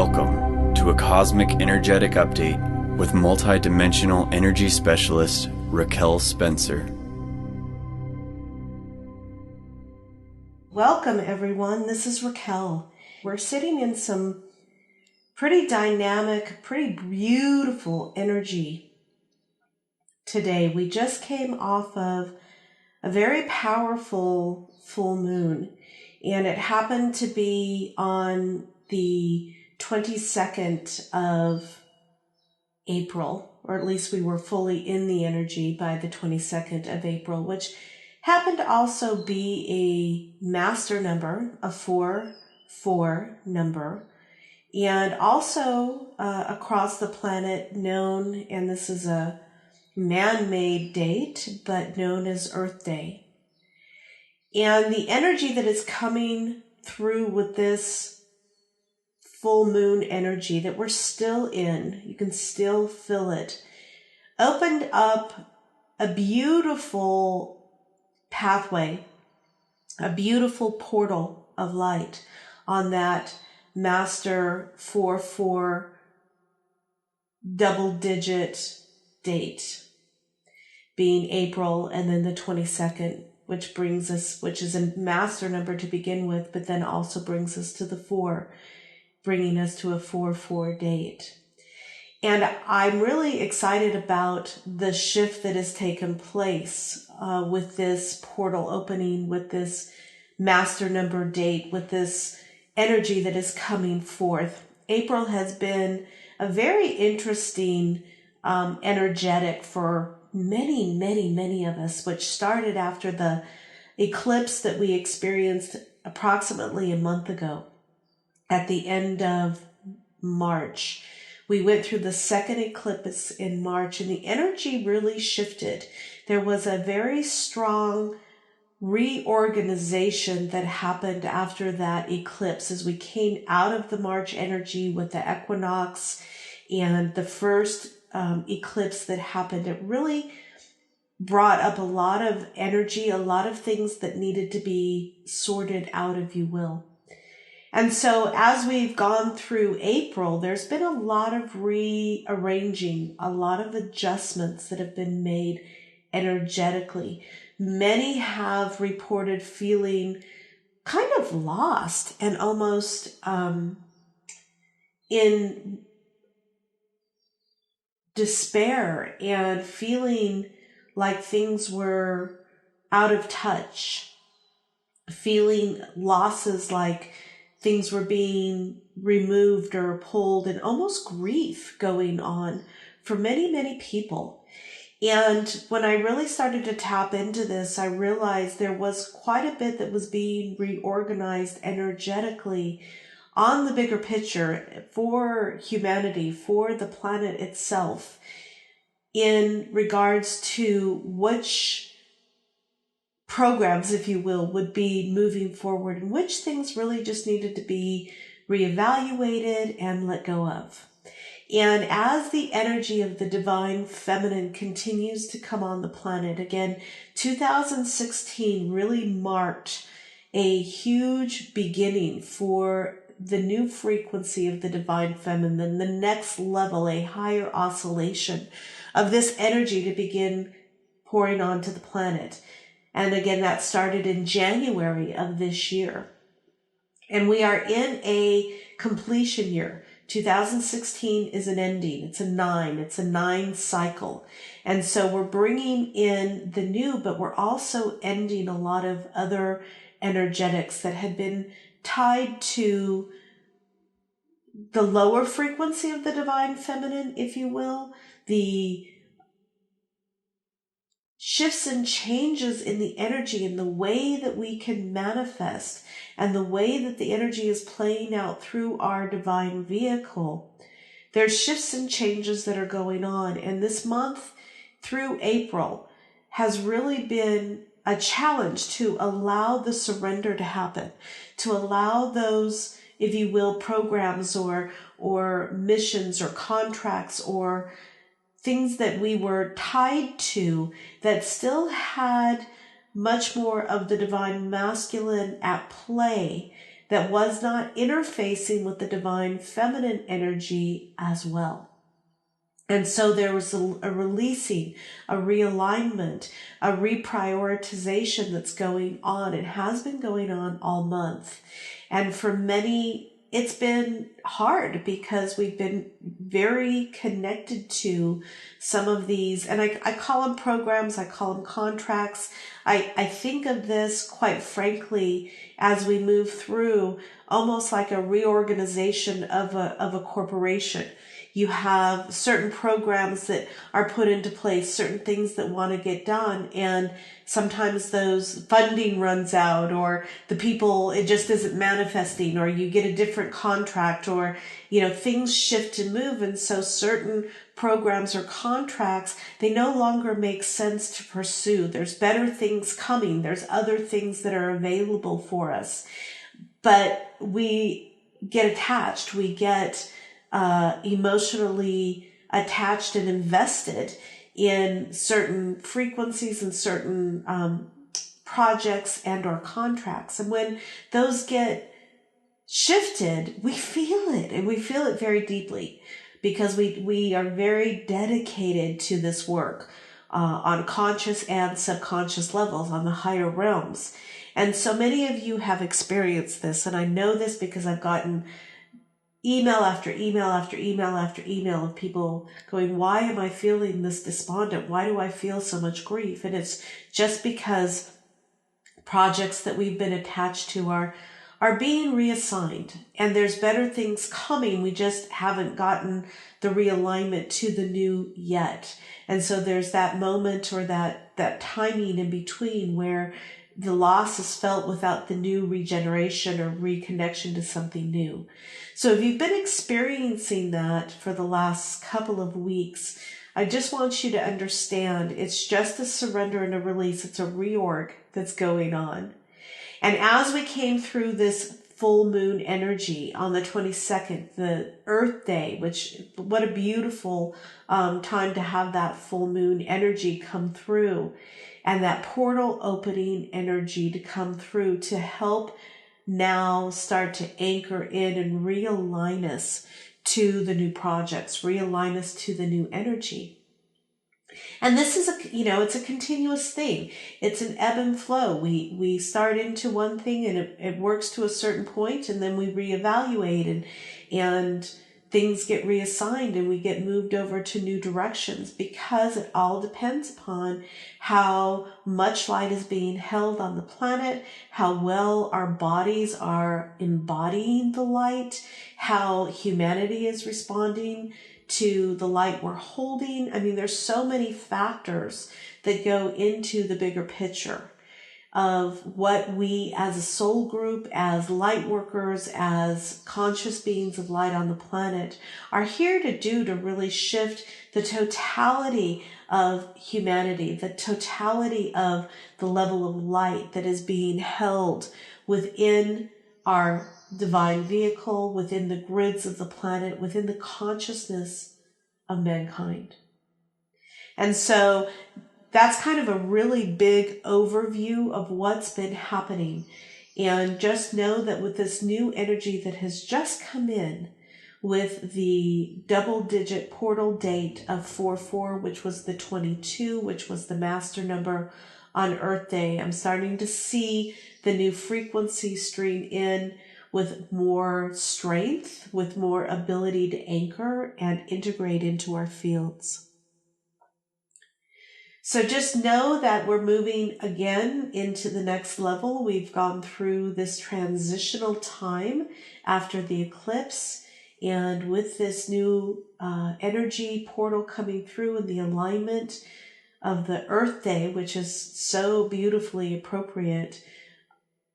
Welcome to a Cosmic Energetic Update with multidimensional energy specialist RaquelSpencer. Welcome everyone, this is Raquel. We're sitting in some pretty dynamic, pretty beautiful energy today. We just came off of a very powerful full moon, and it happened to be on the 22nd of April, or at least we were fully in the energy by the 22nd of April, which happened to also be a master number, a 4-4 number, and also across the planet known, and this is a man-made date, but known as Earth Day. And the energy that is coming through with this full moon energy that we're still in, you can still feel it, opened up a beautiful pathway, a beautiful portal of light on that master 4-4 double-digit date, being April and then the 22nd, which is a master number to begin with, but then also brings us to the 4, bringing us to a 4-4 date. And I'm really excited about the shift that has taken place with this portal opening, with this master number date, with this energy that is coming forth. April has been a very interesting energetic for many of us, which started after the eclipse that we experienced approximately a month ago at the end of March. We went through the second eclipse in March, and the energy really shifted. There was a very strong reorganization that happened after that eclipse as we came out of the March energy with the equinox and the first eclipse that happened. It really brought up a lot of energy, a lot of things that needed to be sorted out, if you will. And so as we've gone through April, there's been a lot of rearranging, a lot of adjustments that have been made energetically. Many have reported feeling kind of lost and almost in despair and feeling like things were out of touch, feeling losses like things were being removed or pulled, and almost grief going on for many people. And when I really started to tap into this, I realized there was quite a bit that was being reorganized energetically on the bigger picture for humanity, for the planet itself, in regards to which programs, if you will, would be moving forward and which things really just needed to be reevaluated and let go of. And as the energy of the divine feminine continues to come on the planet, again, 2016 really marked a huge beginning for the new frequency of the divine feminine, the next level, a higher oscillation of this energy to begin pouring onto the planet. And again, that started in January of this year. And we are in a completion year. 2016 is an ending. It's a 9. It's a 9 cycle. And so we're bringing in the new, but we're also ending a lot of other energetics that had been tied to the lower frequency of the divine feminine, if you will, the shifts and changes in the energy and the way that we can manifest and the way that the energy is playing out through our divine vehicle. There's shifts and changes that are going on. And this month through April has really been a challenge to allow the surrender to happen, to allow those, if you will, programs or missions or contracts or things that we were tied to that still had much more of the divine masculine at play, that was not interfacing with the divine feminine energy as well. And so there was a releasing, a realignment, a reprioritization that's going on. It has been going on all month. And for many, it's been hard because we've been very connected to some of these, and I call them programs, I call them contracts. I think of this, quite frankly, as we move through almost like a reorganization of a corporation. You have certain programs that are put into place, certain things that want to get done, and sometimes those funding runs out, or the people, it just isn't manifesting, or you get a different contract, or, things shift and move. And so certain programs or contracts, they no longer make sense to pursue. There's better things coming. There's other things that are available for us. But we get attached. We get emotionally attached and invested in certain frequencies and certain projects and or contracts. And when those get shifted, we feel it, and we feel it very deeply, because we are very dedicated to this work on conscious and subconscious levels, on the higher realms. And so many of you have experienced this, and I know this because I've gotten email after email after email after email of people going, why am I feeling this despondent? Why do I feel so much grief? And it's just because projects that we've been attached to are being reassigned, and there's better things coming. We just haven't gotten the realignment to the new yet. And so there's that moment, or that timing in between, where the loss is felt without the new regeneration or reconnection to something new. So if you've been experiencing that for the last couple of weeks, I just want you to understand it's just a surrender and a release. It's a reorg that's going on. And as we came through this full moon energy on the 22nd, the Earth Day, which, what a beautiful time to have that full moon energy come through, and that portal opening energy to come through to help now start to anchor in and realign us to the new projects, realign us to the new energy. And this is it's a continuous thing. It's an ebb and flow. We start into one thing, and it works to a certain point, and then we reevaluate, and things get reassigned, and we get moved over to new directions, because it all depends upon how much light is being held on the planet, how well our bodies are embodying the light, how humanity is responding to the light we're holding. I mean, there's so many factors that go into the bigger picture of what we as a soul group, as light workers, as conscious beings of light on the planet are here to do, to really shift the totality of humanity, the totality of the level of light that is being held within our divine vehicle, within the grids of the planet, within the consciousness of mankind. And so that's kind of a really big overview of what's been happening. And just know that with this new energy that has just come in, with the double-digit portal date of 4/4, which was the 22, which was the master number on Earth Day, I'm starting to see the new frequency stream in with more strength, with more ability to anchor and integrate into our fields. So just know that we're moving again into the next level. We've gone through this transitional time after the eclipse, and with this new energy portal coming through and the alignment of the Earth Day, which is so beautifully appropriate,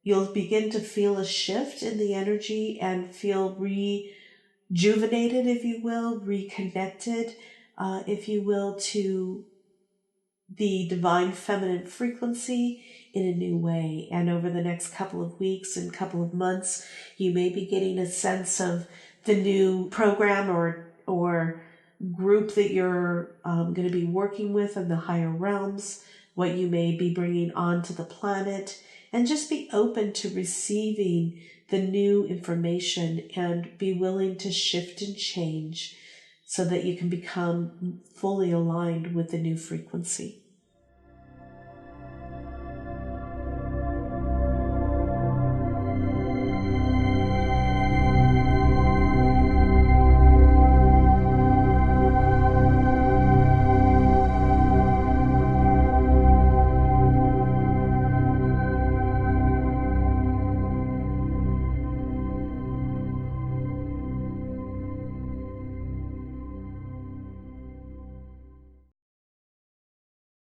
you'll begin to feel a shift in the energy and feel rejuvenated, if you will, reconnected, if you will, to the divine feminine frequency in a new way. And over the next couple of weeks and couple of months, you may be getting a sense of the new program or group that you're going to be working with in the higher realms, what you may be bringing onto the planet, and just be open to receiving the new information and be willing to shift and change so that you can become fully aligned with the new frequency.